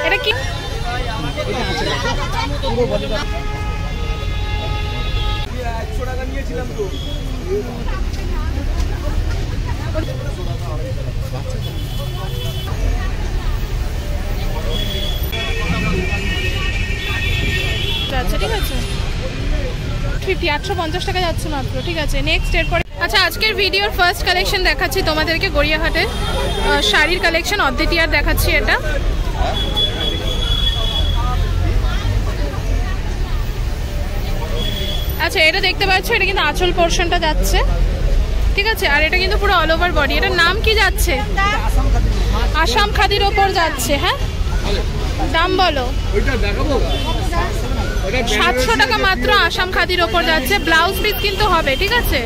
এটা কি? 100 টাকা নিয়েছিলাম তো। আচ্ছা ঠিক আছে 850 টাকা যাচ্ছে মাত্র। ঠিক আছে নেক্সট এরপরে। আচ্ছা আজকের ভিডিওর ফার্স্ট কালেকশন দেখাচ্ছি তোমাদেরকে গড়িয়াহাটে শাড়ির কালেকশন অদ্বিতীয়ার দেখাচ্ছি। এটা আচ্ছা এটা দেখতে পাচ্ছ, এটা কিন্তু আঁচল পোর্শনটা যাচ্ছে। ঠিক আছে আর এটা কিন্তু পুরো অল ওভার বডি। এটার নাম কি যাচ্ছে? আসাম খাদির ওপর যাচ্ছে। হ্যাঁ দাম বলো। 700 টাকা মাত্র আসাম খাদির ওপর যাচ্ছে। ব্লাউজ পিস কিন্তু হবে। ঠিক আছে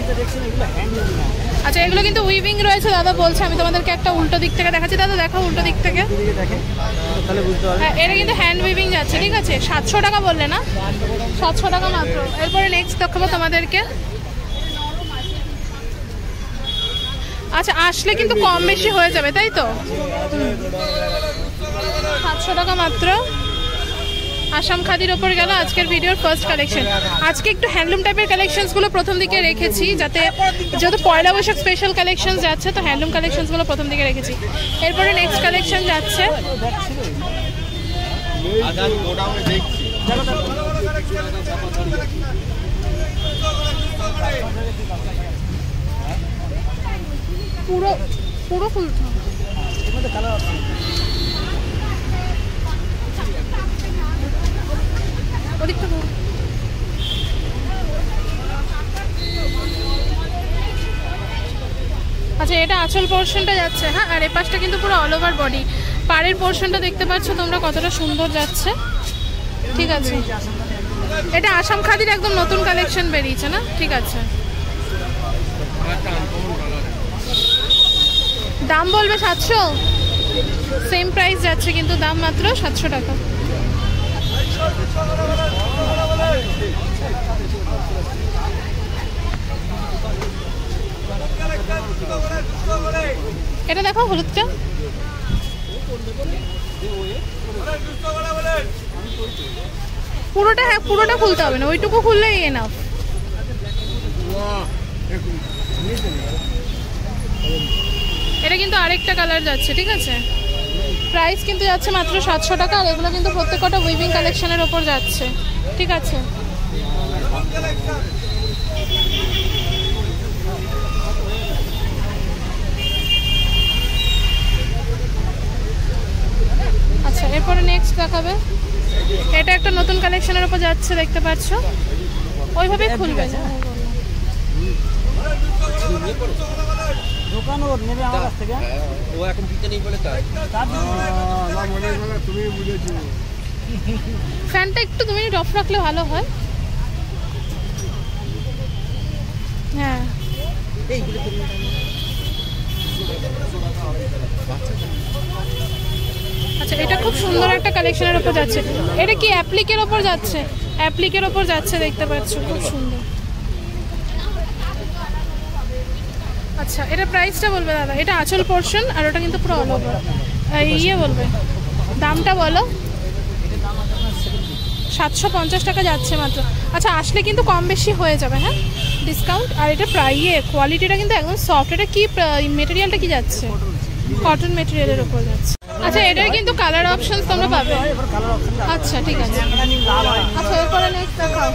আচ্ছা এগুলো কিন্তু উইভিং রয়েছে দাদা বলছে। আমি তোমাদেরকে একটা উল্টো দিক থেকে দেখাচ্ছি। দাদা দেখো উল্টো দিক থেকে। হ্যাঁ এটা কিন্তু হ্যান্ড উইভিং যাচ্ছে। ঠিক আছে 700 টাকা বললে না? 700 টাকা মাত্র। এরপরে নেক্সট দেখাবো তোমাদেরকে। আচ্ছা আসলে কিন্তু কম বেশি হয়ে যাবে তাই তো? 700 টাকা মাত্র আসাম খাদির ওপর গেল আজকের ভিডিওর ফার্স্ট কালেকশন। আজকে একটু হ্যান্ডলুম টাইপের কালেকশনসগুলো প্রথম দিকে রেখেছি, যাতে যেহেতু পয়লা বৈশাখ স্পেশাল কালেকশন যাচ্ছে তো হ্যান্ডলুম কালেকশনসগুলো প্রথম দিকে রেখেছি। এরপরে নেক্সট কালেকশন যাচ্ছে। পুরো পুরো ফুল ওদিকটা। আচ্ছা এটা আঁচল পোর্শনটা যাচ্ছে। হ্যাঁ আর এই পাশটা কিন্তু পুরো অল ওভার বডি। পাড়ের পোর্শনটা দেখতে পাচ্ছ তোমরা কতটা সুন্দর যাচ্ছে। ঠিক আছে এটা আসাম খাদির একদম নতুন কালেকশন বেরিয়েছে না? ঠিক আছে দাম বলবে 700। সেম প্রাইস যাচ্ছে কিন্তু দাম মাত্র 700 টাকা। এটা দেখো হলুদটা। পুরোটা হ্যাঁ পুরোটা খুলতে হবে না, ওইটুকু খুললেই এনাফ। এটা কিন্তু আরেকটা কালার যাচ্ছে। ঠিক আছে প্রাইস কিন্তু যাচ্ছে মাত্র 700 টাকা। আর এগুলো কিন্তু প্রত্যেকটা উইভিং কালেকশনের ওপর যাচ্ছে। ঠিক আছে আচ্ছা এরপরে নেক্সট দেখাবে। এটা একটা নতুন কালেকশনের ওপর যাচ্ছে দেখতে পাচ্ছ। ওইভাবে খুলবে না। দোকান ওর নেবে আমার কাছ থেকে। ও এখন দিতে নেই বলে তাই। না মনে হলো তুমি বুঝেছো। ফ্যানটা একটু 2 মিনিট অফ রাখলে ভালো হয়। হ্যাঁ এইগুলো আচ্ছা এটা খুব সুন্দর একটা কালেকশনের ওপর যাচ্ছে। এটা কি অ্যাপ্লিকের ওপর যাচ্ছে? অ্যাপ্লিকের ওপর যাচ্ছে দেখতে পাচ্ছ, খুব সুন্দর। আচ্ছা এটা প্রাইসটা বলবে দাদা। এটা আঁচল পোর্শন আর ওটা কিন্তু পুরো অল ওভার। ইয়ে বলবে দামটা বলো। 750 টাকা যাচ্ছে মাত্র। আচ্ছা আসলে কিন্তু কম বেশি হয়ে যাবে। হ্যাঁ ডিসকাউন্ট। আর এটা কোয়ালিটিটা কিন্তু একদম সফট। এটা কি মেটেরিয়ালটা কি যাচ্ছে? কটন মেটেরিয়ালের উপর যাচ্ছে। আচ্ছা এটার কিন্তু কালার অপশনস তোমরা পাবে। আচ্ছা ঠিক আছে। আচ্ছা এরপরে নেক্সট দেখাও।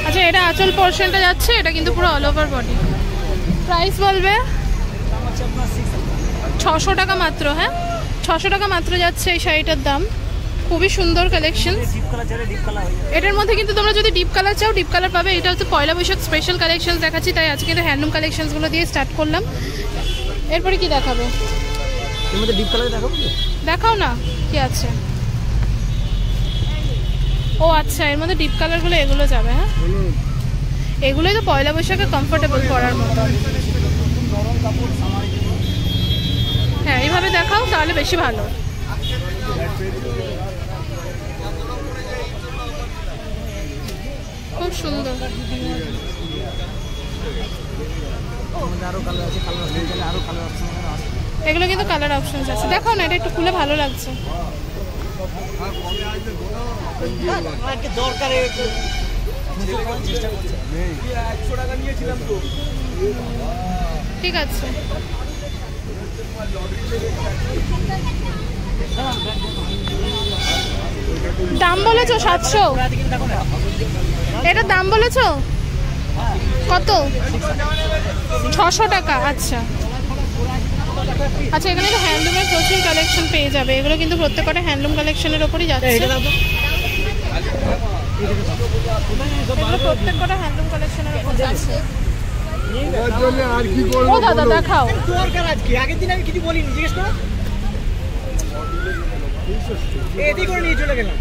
আচ্ছা এটা আঁচল পোর্শনটা যাচ্ছে। এটা কিন্তু পুরো অল ওভার বডি। প্রাইস বলবে 600 টাকা মাত্র। হ্যাঁ 600 টাকা মাত্র যাচ্ছে এই শাড়িটার দাম। খুবই সুন্দর কালেকশন। এটার মধ্যে কিন্তু তোমরা যদি ডিপ কালার চাও ডিপ কালার পাবে। এটা হচ্ছে পয়লা বৈশাখ স্পেশাল কালেকশন দেখাচ্ছি, তাই আজকে কিন্তু হ্যান্ডলুম কালেকশনসগুলো দিয়ে স্টার্ট করলাম। এরপরে কি দেখাবে? এর মধ্যে ডিপ কালার দেখাবো। দেখাও না কি আছে। ও আচ্ছা এর মধ্যে ডিপ কালারগুলো এগুলো যাবে। হ্যাঁ এগুলোই তো পয়লা বৈশাখে কমফোর্টেবল পরার মতো। হ্যাঁ এইভাবে দেখাও তাহলে বেশি ভালো। আরো কালার আছে, কালার অপশন চাইলে আরো কালার অপশন আছে। এগুলো কিন্তু কালার অপশনস আছে, দেখো না এটা একটু খুলে ভালো লাগছে। দরকার চেষ্টা করছি, 100 টাকা নিয়েছিলাম তো। ঠিক আছে, দাম বলেছো 700, এটার দাম বলেছো কত? 600 টাকা। আচ্ছা আচ্ছা, এখানে তো হ্যান্ডলুমের প্রচুর কালেকশন পেয়ে যাবে, এগুলো কিন্তু প্রত্যেকটা হ্যান্ডলুম কালেকশনের ওপরই যাচ্ছে, প্রত্যেকটা হ্যান্ডলুম কালেকশনের ওপর যাচ্ছে। ও দাদা দেখাও, দরকার আজকে, আগের দিন আমি কিছু বলিনি, জিজ্ঞেস করো। এটাই করে নিয়ে চলে গেলাম।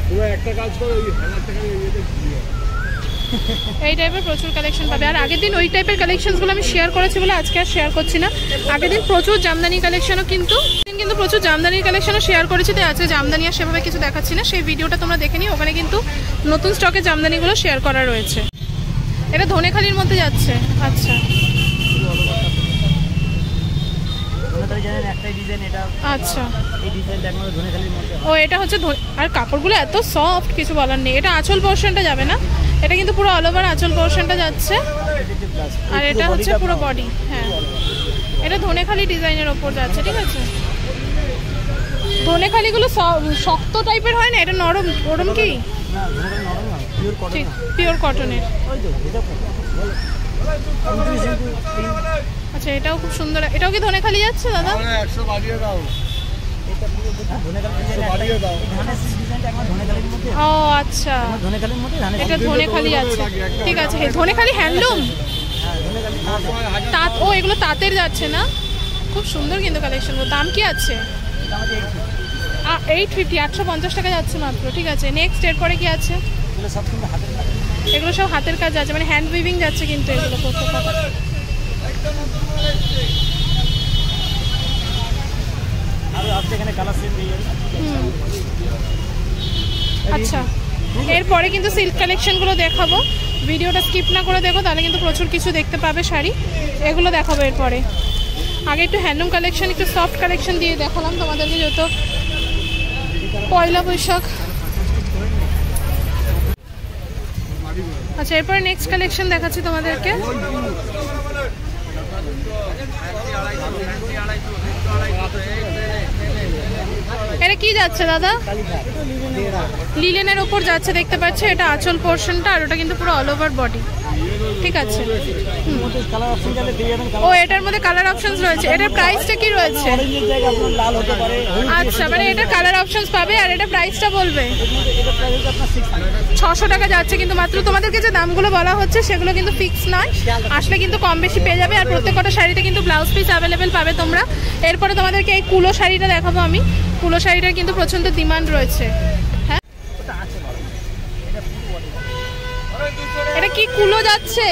তুমি একটা কাজ করো, ওই 1000 টাকা নিয়ে এই টাইপের প্রচুর কালেকশন পাবে। আর আগের দিন ওই টাইপের কালেকশনসগুলো আমি শেয়ার করেছি বলে আজকে আর শেয়ার করছি না। আগের দিন প্রচুর জামদানি কালেকশনও কিন্তু প্রচুর জামদানির কালেকশনও শেয়ার করেছি, তাই আজকে জামদানি আর সেভাবে কিছু দেখাচ্ছি না, সেই ভিডিওটা তোমরা দেখে নিও, ওখানে কিন্তু নতুন স্টকে জামদানিগুলো শেয়ার করা রয়েছে। এটা ধনেখালির মধ্যে যাচ্ছে। আচ্ছা আচ্ছা, ও এটা হচ্ছে, আর কাপড়গুলো এত সফট কিছু বলার নেই। এটা আঁচল পোর্শনটা যাবে না, এটা কিন্তু পুরো অল ওভার আঁচল পোর্শনটা যাচ্ছে, আর এটা হচ্ছে পুরো বডি। হ্যাঁ, এটা ধনেখালি ডিজাইনের ওপর যাচ্ছে। ঠিক আছে, ধনেখালিগুলো শক্ত টাইপের হয় না, এটা নরম, ওরম কি? ঠিক, পিওর কটনের। আচ্ছা, এটাও খুব সুন্দর, এটাও কি ধনেখালি যাচ্ছে দাদা? 100 বাড়িয়ে দাও। ও আচ্ছা, এটা ধনেখালি আছে। ঠিক আছে, ধনেখালি হ্যান্ডলুম তাঁত, ও এগুলো তাঁতের যাচ্ছে না, খুব সুন্দর কিন্তু কালেকশন। দাম কি আছে? 850, 850 টাকা যাচ্ছে মাত্র। ঠিক আছে, নেক্সট এরপরে কি আছে? এগুলো সব হাতের কাজ যাচ্ছে, মানে হ্যান্ড উইভিং যাচ্ছে কিন্তু এগুলো প্রত্যেকটা। আচ্ছা, এরপরে কিন্তু সিল্ক কালেকশনগুলো দেখাবো, ভিডিওটা স্কিপ না করে দেখো, তাহলে কিন্তু প্রচুর কিছু দেখতে পাবে শাড়ি, এগুলো দেখাবো এরপরে। আগে একটু হ্যান্ডলুম কালেকশন, একটু সফট কালেকশন দিয়ে দেখালাম তোমাদেরকে, যেহেতু পয়লা বৈশাখ। আচ্ছা, এরপরে নেক্সট কালেকশন দেখাচ্ছি তোমাদেরকে। এটা কি যাচ্ছে দাদা? লিলেনের ওপর যাচ্ছে, দেখতে পাচ্ছ, এটা আঁচল পোর্শনটা, আর ওটা কিন্তু পুরো অল ওভার বডি। ঠিক আছে, ও এটার মধ্যে কালার অপশনস রয়েছে। এটার প্রাইসটা কি রয়েছে? আচ্ছা, মানে এটা কালার অপশনস পাবে, আর এটা প্রাইসটা বলবে? 600 টাকা যাচ্ছে, কিন্তু মাত্র তোমাদেরকে যে দামগুলো বলা হচ্ছে সেগুলো কিন্তু ফিক্স নয়, আসলে কিন্তু কম বেশি পেয়ে যাবে। আর প্রত্যেকটা শাড়িতে কিন্তু ব্লাউজ পিস অ্যাভেলেবেল পাবে তোমরা। এরপরে তোমাদেরকে এই কুলো শাড়িটা দেখাবো আমি। কুলো শাড়িটার কিন্তু প্রচন্ড ডিমান্ড রয়েছে। হ্যাঁ, এটা কি কুলো যাচ্ছে?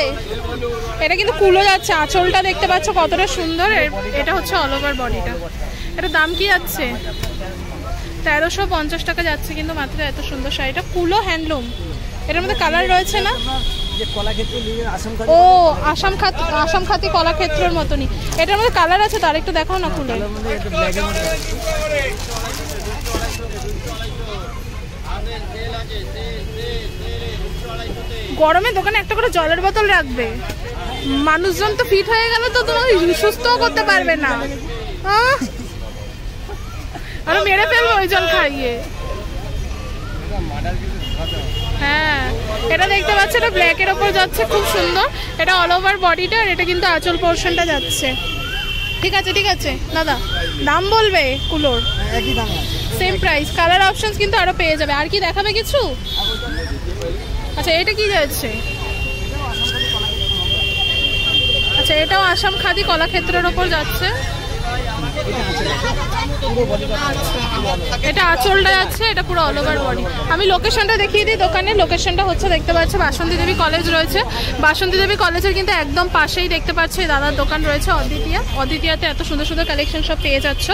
এটা কিন্তু কুলো যাচ্ছে, আঁচলটা দেখতে পাচ্ছ কতটা সুন্দর। এটা হচ্ছে অল ওভার বডিটা। এটা দাম কি যাচ্ছে? 1350 টাকা যাচ্ছে কিন্তু মাত্র। এত সুন্দর শাড়িটা, কুলো হ্যান্ডলুম। এটার মধ্যে কালার রয়েছে না? ও আসাম খাতি কলাক্ষেত্রের মতনই। এটার মধ্যে কালার আছে, তার একটু দেখাও না খুলে। গরমে দোকানে একটা করে জলের বোতল রাখবে, মানুষজন তো ফিট হয়ে গেলে তো তোমাকে সুস্থও করতে পারবে না, আরো মেরে ফেলবো ওই জল খাইয়ে। হ্যাঁ, এটা দেখতে পাচ্ছ, এটা ব্ল্যাকের ওপর যাচ্ছে, খুব সুন্দর। এটা অল ওভার বডিটা, আর এটা কিন্তু আঁচল পোর্শনটা যাচ্ছে। ঠিক আছে, ঠিক আছে দাদা, দাম বলবে কুলোর? সেম প্রাইস, কালার অপশনস কিন্তু আরো পেয়ে যাবে। আর কি দেখাবে কিছু? আচ্ছা, এটা কি যাচ্ছে? আচ্ছা, এটাও আসাম খাদি কলাক্ষেত্রের ওপর যাচ্ছে। এটা আঁচলটা যাচ্ছে, এটা পুরো অল ওভার বডি। আমি লোকেশনটা দেখিয়ে দিই দোকানের। লোকেশনটা হচ্ছে দেখতে পাচ্ছ বাসন্তী দেবী কলেজ রয়েছে, বাসন্তী দেবী কলেজের কিন্তু একদম পাশেই দেখতে পাচ্ছ দাদার দোকান রয়েছে অদ্বিতীয়া। অদ্বিতীয়াতে এত সুন্দর সুন্দর কালেকশন সব পেয়ে যাচ্ছ।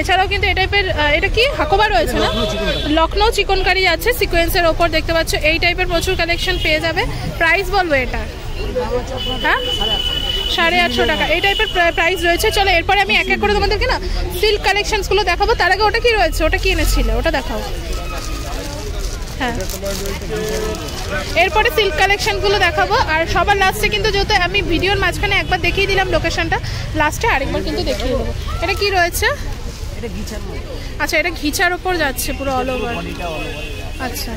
এছাড়াও কিন্তু এই টাইপের, এটা কি হাকোবা রয়েছে না, লখনৌ চিকনকারি আছে সিকোয়েন্সের ওপর দেখতে পাচ্ছ। এই টাইপের প্রচুর কালেকশন পেয়ে যাবে। প্রাইস বলবো এটা, হ্যাঁ 850 টাকা এই টাইপের প্রাইস রয়েছে। চলো এরপরে আমি এক এক করে তোমাদেরকে না সিল্ক কালেকশনসগুলো দেখাবো। তার আগে ওটা কি রয়েছে, ওটা কি এনেছিলে ওটা দেখাও। হ্যাঁ এরপরে সিল্ক কালেকশনগুলো দেখাবো। আর সবার লাস্টে কিন্তু যেহেতু আমি ভিডিওর মাঝখানে একবার দেখিয়ে দিলাম লোকেশনটা, লাস্টে আরেকবার কিন্তু দেখিয়ে দেবো। এটা কি রয়েছে, আচ্ছা এটা ঘিচার ওপর যাচ্ছে পুরো অল ওভার। আচ্ছা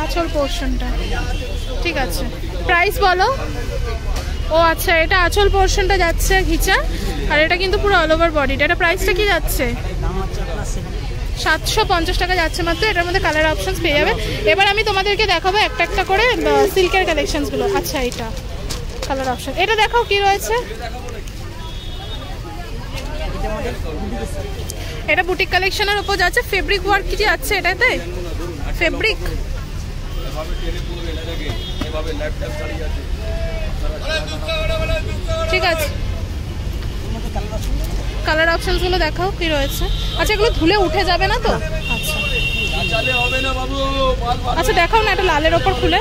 আঁচল পোর্শনটা ঠিক আছে, প্রাইস বলো। ও আচ্ছা এটা আঁচল পোর্শনটা যাচ্ছে ঘিচা, আর এটা কিন্তু পুরো অল ওভার বডিটা। এটা প্রাইসটা কি যাচ্ছে, 750 টাকা যাচ্ছে মাত্র। এটার মধ্যে কালার অপশনস পেয়ে যাবে। এবার আমি তোমাদেরকে দেখাবো একটা একটা করে সিল্কের কালেকশনসগুলো। আচ্ছা এটা কালার অপশন, এটা দেখাও কি রয়েছে। এটা বুটিক কালেকশনের উপর যাচ্ছে, ফেব্রিক ওয়ার্ক কি যাচ্ছে এটাতে, ফেব্রিক ঠিক আছে। কালার অপশনসগুলো দেখাও কি রয়েছে। আচ্ছা এগুলো ধুলে উঠে যাবে না তো, আচ্ছা আচ্ছা দেখাও না, এটা লালের ওপর খুলে।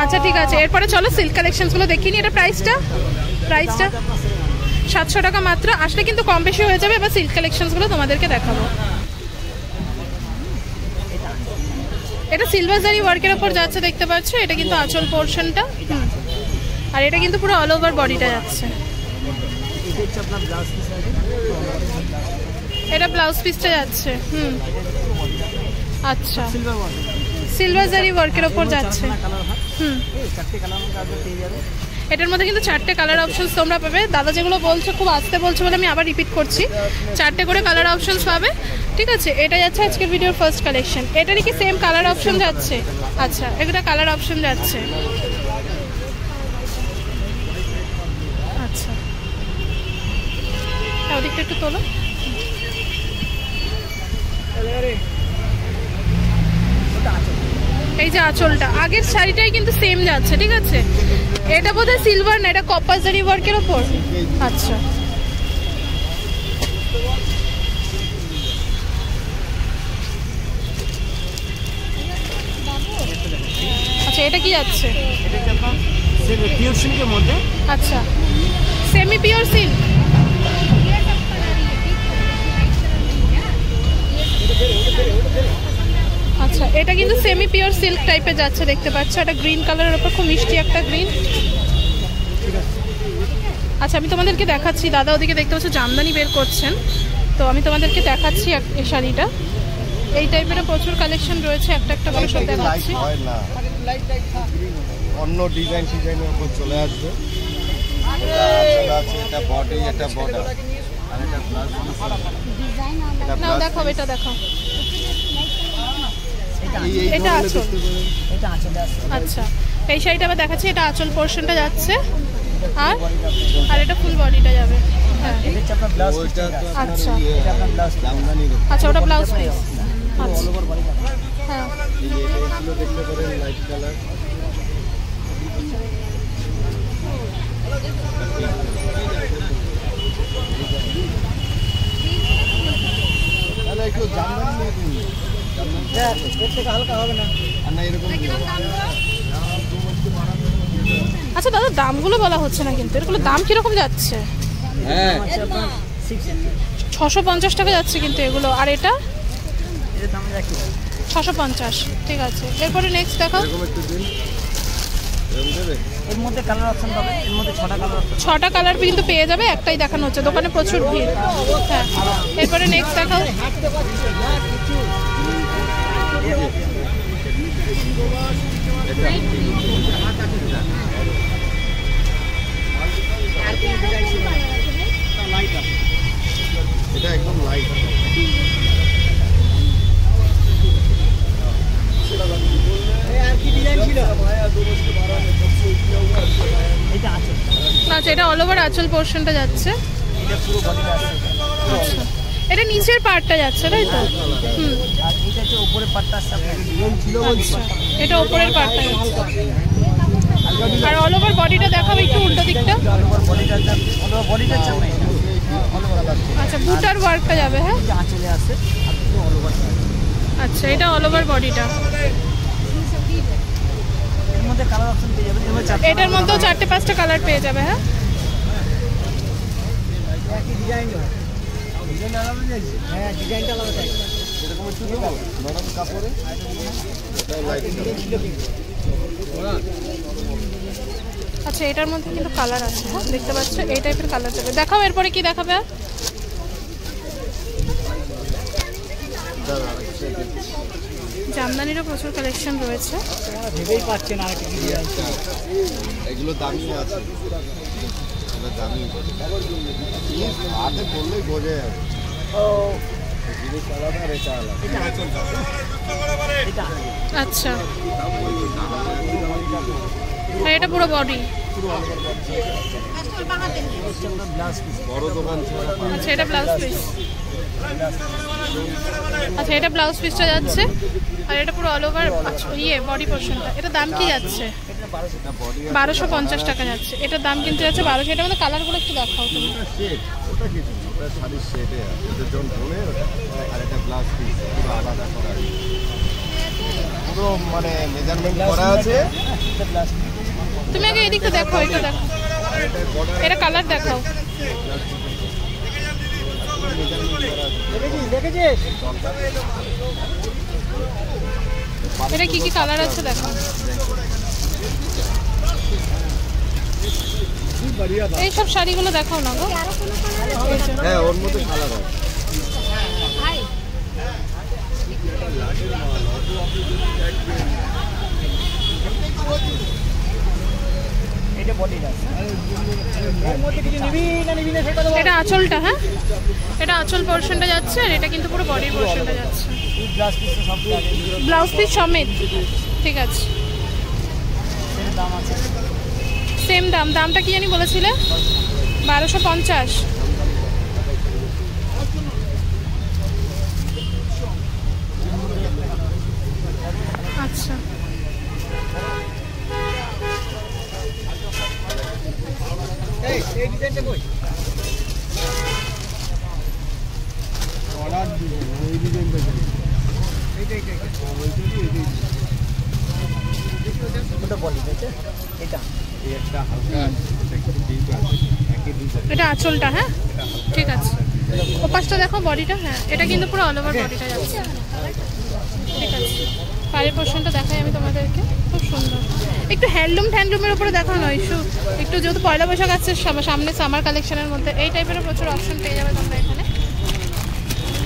আচ্ছা ঠিক আছে, এরপরে চলো সিল্ক কালেকশনসগুলো দেখিয়ে নিই। এটা প্রাইসটা 700 টাকা মাত্র। আসলে কিন্তু কম বেশি হয়ে যাবে। এবার সিল্ক কালেকশনসগুলো তোমাদেরকে দেখাবো। এটা সিলভার জারি ওয়ার্কের ওপর যাচ্ছে দেখতে পাচ্ছ। এটা কিন্তু আঁচল পোর্শনটা, আর এটা কিন্তু পুরো অল ওভার বডিটা যাচ্ছে। এটা ব্লাউজ পিসটা যাচ্ছে, আচ্ছা সিলভার জারি ওয়ার্কের ওপর যাচ্ছে। এটার মধ্যে কিন্তু 4টে কালার অপশনস তোমরা পাবে। দাদা যেগুলো বলছো খুব আস্তে বলছো বলে আমি আবার রিপিট করছি, 4টে করে কালার অপশনস পাবে ঠিক আছে। এটা যাচ্ছে আজকের ভিডিওর ফার্স্ট কালেকশন। এটারই কি সেম কালার অপশন যাচ্ছে, আচ্ছা এটা কালার অপশন যাচ্ছে। আচ্ছা ওদিকটা একটু তোলো। এই যে আঁচলটা আগের শাড়িটাই কিন্তু সেম যাচ্ছে ঠিক আছে। এটা বোধহয় সিলভার না, এটা কপার জারি ওয়ার্কের ওপর। আচ্ছা আচ্ছা এটা কি যাচ্ছে, পিওর সিল্কের মধ্যে, আচ্ছা সেমি পিওর সিল্ক। আচ্ছা এটা কিন্তু সেমি পিওর সিল্ক টাইপের যাচ্ছে দেখতে পাচ্ছ। এটা গ্রিন কালারের উপর খুব মিষ্টি একটা গ্রিন। আচ্ছা আমি তোমাদেরকে দেখাচ্ছি, দাদা ওদিকে দেখতে পাচ্ছ জামদানি বের করছেন, তো আমি তোমাদেরকে দেখাচ্ছি এই শাড়িটা। এই টাইপের প্রচুর কালেকশন রয়েছে, একটা একটা করে সব দেখাচ্ছি। অন্য ডিজাইনের উপর চলে আসবে। এটা বডি, এটা বর্ডার, আর এটা ব্লাউজ পিস। নাও দেখাও, এটা দেখাও, এটা আঁচল। আচ্ছা এই শাড়িটা আবার দেখাচ্ছি, এটা আঁচল পোর্শনটা যাচ্ছে, আর এটা ফুল বডিটা যাবে। হ্যাঁ আচ্ছা আচ্ছা ওটা ব্লাউজ পিস। আচ্ছা হ্যাঁ দেখতে পারেন লাইট কালার। একটু জামদানি হালকা হবে না, আর না এরকম। আচ্ছা দাদা দামগুলো বলা হচ্ছে না কিন্তু, এগুলো দাম কিরকম যাচ্ছে? হ্যাঁ 650 টাকা যাচ্ছে কিন্তু এগুলো। আর এটা 650 ঠিক আছে। এরপরে নেক্সট দেখাও। এর মধ্যে কালার অপশন পাবে, এর মধ্যে 6টা কালার অপশন, 6টা কালার কিন্তু পেয়ে যাবে, একটাই দেখানো হচ্ছে, দোকানে প্রচুর ভিড়। হ্যাঁ এরপরে নেক্সট দেখাও। অল ওভার আঁচল পোর্শনটা যাচ্ছে। এটা পুরো বডিটা আসছে। আচ্ছা, এটা নিচের পার্টটা যাচ্ছে তাই তো? হুম, আর এটা হচ্ছে উপরের পাটটা আসছে আপনার। আচ্ছা, এটা উপরের পার্টটা যাচ্ছে। আর অল ওভার বডিটা দেখাবো একটু উল্টো দিকটা। অল ওভার বডিটার দাম, অল ওভার বডিটার চাপ নেই, অল ওভার আসছে। আচ্ছা, বুটার ওয়ার্কটা যাবে। হ্যাঁ, এটা আঁচলে আসছে আর পুরো অল ওভার। আচ্ছা, এটা অল ওভার বডিটা। এর মধ্যে কালার অপশন পেয়ে যাবেন। এটার মধ্যেও 4-5টা কালার পেয়ে যাবে। হ্যাঁ, একই ডিজাইন হয়, ডিজাইন আলাদা যাচ্ছে। হ্যাঁ, ডিজাইনটা আলাদা থাকে। এরকম একটু দেবো নরম কাপড়ে। আচ্ছা, এটার মধ্যে কিন্তু কালার আছে। হ্যাঁ, দেখতে পাচ্ছ এই টাইপের কালার যাবে। দেখাও এরপরে কি দেখাবে আর? জামদানিরও প্রচুর কালেকশন রয়েছে। তোমরা ভেবেই পাচ্ছেন আর কি ডিজাইন। এগুলো দামি আছে, এগুলো দামি হাতে পড়লেই বোঝে যাবে। ও জিনিস আলাদা আর এটা আলাদা। এটা আচ্ছা, আর এটা পুরো বডি। Blouse piece. বড় দোকান ছিল। আচ্ছা, এটা ব্লাউজ পিস। আচ্ছা, এটা ব্লাউজ পিসটা যাচ্ছে। আর এটা পুরো অল ওভার বডি পোর্শনটা। এটা দাম কি যাচ্ছে? এটা 1200 বডি 1250 টাকা যাচ্ছে। এটার দাম কিন্তু যাচ্ছে 1200। এটার মধ্যে কালারগুলো একটু দেখাও তুমি। সেট, ওটা কি? ওটা শাড়ির সেটে আছে। ওদের জন ধরে আর এটা ব্লাউজ পিস পুরো আলাদা করা আছে। পুরো মানে মেজারমেন্ট করা আছে। এটা ব্লাউজ পিস। তুমি আগে এদিকটা দেখো, এটা দেখো, এটা বর্ডার এটা কালার দেখাও। দেখেছিস? এটা কি কি কালার আছে দেখো। এইসব শাড়িগুলো দেখাও না গো। হ্যাঁ, ওর মধ্যে কালার আছে। এটা বডিটা। এর মধ্যে কিছু নিবি না নিবি না সেটা তো এটা আঁচলটা। হ্যাঁ, এটা আঁচল পোর্শনটা যাচ্ছে। আর এটা কিন্তু পুরো বডির পোর্শনটা যাচ্ছে। ব্লাউজ পিস সব লাগে। ব্লাউজ পিস সমেত। ঠিক আছে, এর দাম আছে। সেম দাম। দামটা কি জানি বলেছিলে? 1250। আচ্ছা, এই ডিজাইনটা কই? অর্ডার দিবেন ওই ডিজাইনটা এইটা ওটা বডিটা আছে। এটা একটা হালকা একটু ডিপ আছে, একই ডিজাইন। এটা আঁচলটা। হ্যাঁ, ঠিক আছে। ওপাশটা দেখো বডিটা। হ্যাঁ, এটা কিন্তু পুরো অল ওভার বডিটা যাচ্ছে। ঠিক আছে, পায়ের পোর্শনটা দেখাই আমি তোমাদেরকে। খুব সুন্দর। একটু হ্যান্ডলুমের উপরে দেখাও না ইস্যু। একটু যেহেতু পয়লা বৈশাখ আসছে সামনে, সামার কালেকশনের মধ্যে এই টাইপের প্রচুর অপশন পেয়ে যাবে তোমরা এখানে।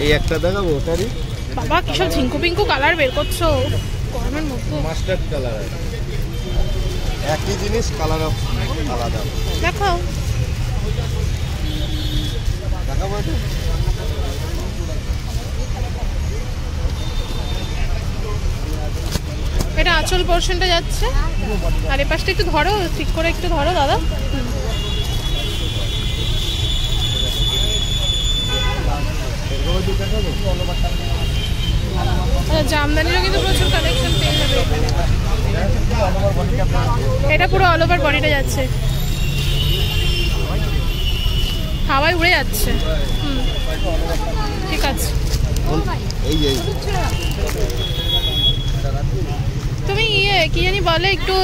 এই একটা দেখাবো ওটারই। বাবা, কিসব ঝিঙ্কু পিঙ্কু কালার বের করছো গরমের মতো। মাস্টার্ড কালার আছে। একই জিনিস কালার আলাদা। দেখাও। দেখাবো এটা? এটা আঁচল পোর্শনটা যাচ্ছে। আর এ পাশটা একটু ধরো, ঠিক করে একটু ধরো দাদা। আচ্ছা, জামদানিরও কিন্তু প্রচুর কালেকশন পেয়ে যাবে এখানে। এটা পুরো অল ওভার বডিটা যাচ্ছে। হাওয়ায় উড়ে যাচ্ছে। ঠিক আছে, এই তুমি কি জানি বলে একটু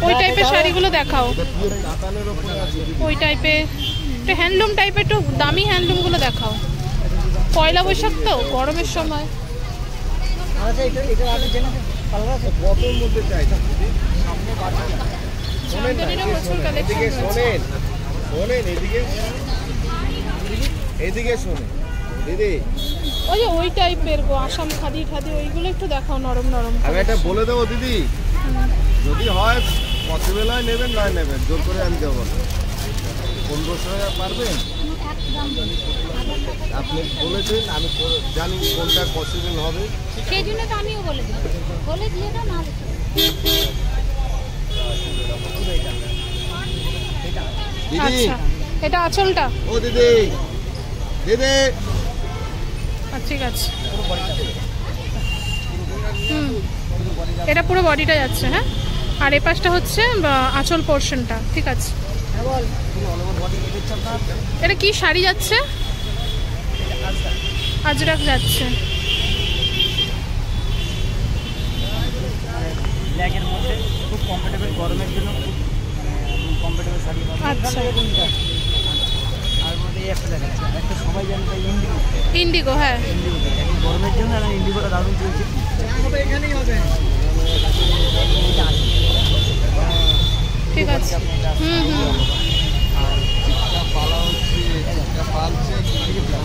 ওই টাইপের শাড়িগুলো দেখাও। ওই টাইপের একটু হ্যান্ডলুম টাইপের, একটু দামি হ্যান্ডলুমগুলো দেখাও। পয়লা বৈশাখ তো, গরমের সময়। আচ্ছা, এটা আগে জেনে কালার আছে। কতর মধ্যে চাই? জামদানিরও প্রচুর কালেকশন রয়েছে। শোনেন এদিকে শোনেন দিদি। ওই টাইপের গো, আসাম খাদি ঠাদি ওইগুলো একটু দেখাও, নরম নরম। আমি একটা বলে দেবো দিদি, যদি হয় পসিবল হয় নেবেন, নয় নেবেন, জোর করে আমি দেবো। 1500 টাকা পারবেন? আপনি বলেছেন, আমি জানি কোনটা পসিবল হবে। সেই জন্য তো আমিও বলে দিই, বলে দিয়ে দাও না। এটা দিদি আচ্ছা এটা আঁচলটা। ও দিদি দিদি ঠিক আছে এটা পুরো বডিটা যাচ্ছে। হ্যাঁ আর এই পাশটা হচ্ছে আঁচল পোর্শনটা। ঠিক আছে এটা কি শাড়ি যাচ্ছে? আজরাক যাচ্ছে। ব্ল্যাকের মধ্যে খুব কমফোর্টেবল, গরমের জন্য খুব কমফোর্টেবল শাড়ি। আচ্ছা আর মধ্যে একটা দেখাচ্ছে, একটা সবাই জানে ইন্ডিগো। ইন্ডিগো হ্যাঁ ইন্ডিগো গরমের জন্য আর ইন্ডিগোটা দারুণ চলছে। এখানেই হবে। ঠিক আছে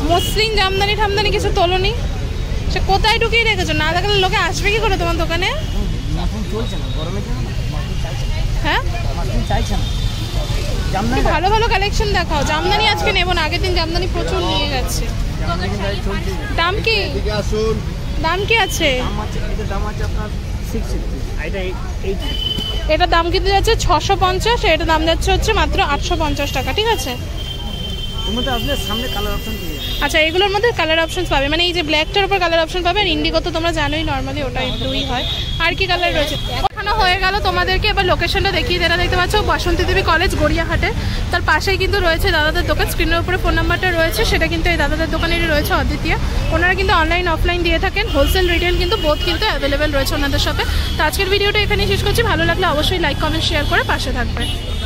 মসৃণ জামদানি ঠামদানি কিছু তোলনি? সে কোথায় ঢুকিয়ে রেখেছো? না দেখালে লোকে আসবে কি করে তোমার দোকানে? চলছে না গরমের জন্য, হ্যাঁ চাইছে না। জামদানি ভালো ভালো কালেকশন দেখাও। জামদানি আজকে নেবো না, আগের দিন জামদানি প্রচুর নিয়ে গেছে। দাম কি? আসুন দাম কি আছে? দাম আছে আপনার 650, এটা 80। এটার দাম কিন্তু যাচ্ছে 650, এটার দাম যাচ্ছে হচ্ছে মাত্র 850 টাকা। ঠিক আছে এর মধ্যে আপনার সামনে কালার অপশন পেয়ে যাবেন। আচ্ছা এগুলোর মধ্যে কালার অপশনস পাবে, মানে এই যে ব্ল্যাকটার উপর কালার অপশন পাবে। আর ইন্ডিগো তো তোমরা জানোই নর্মালি ওটাই ব্লুই হয়। আর কি কালার রয়েছে? ওখানে হয়ে গেল তোমাদেরকে। এবার লোকেশনটা দেখিয়ে দেওয়া, দেখতে পাচ্ছ বাসন্তী দেবী কলেজ গড়িয়াহাটে। তার পাশেই কিন্তু রয়েছে দাদাদের দোকান। স্ক্রিনের উপরে ফোন নাম্বারটা রয়েছে, সেটা কিন্তু এই দাদাদের দোকানেরই রয়েছে, অদ্বিতীয়। ওনারা কিন্তু অনলাইন অফলাইন দিয়ে থাকেন, হোলসেল রিটেল কিন্তু বোথ কিন্তু অ্যাভেলেবেল রয়েছে ওনাদের শপে। তো আজকের ভিডিওটা এখানেই শেষ করছি। ভালো লাগলে অবশ্যই লাইক কমেন্ট শেয়ার করে পাশে থাকবে।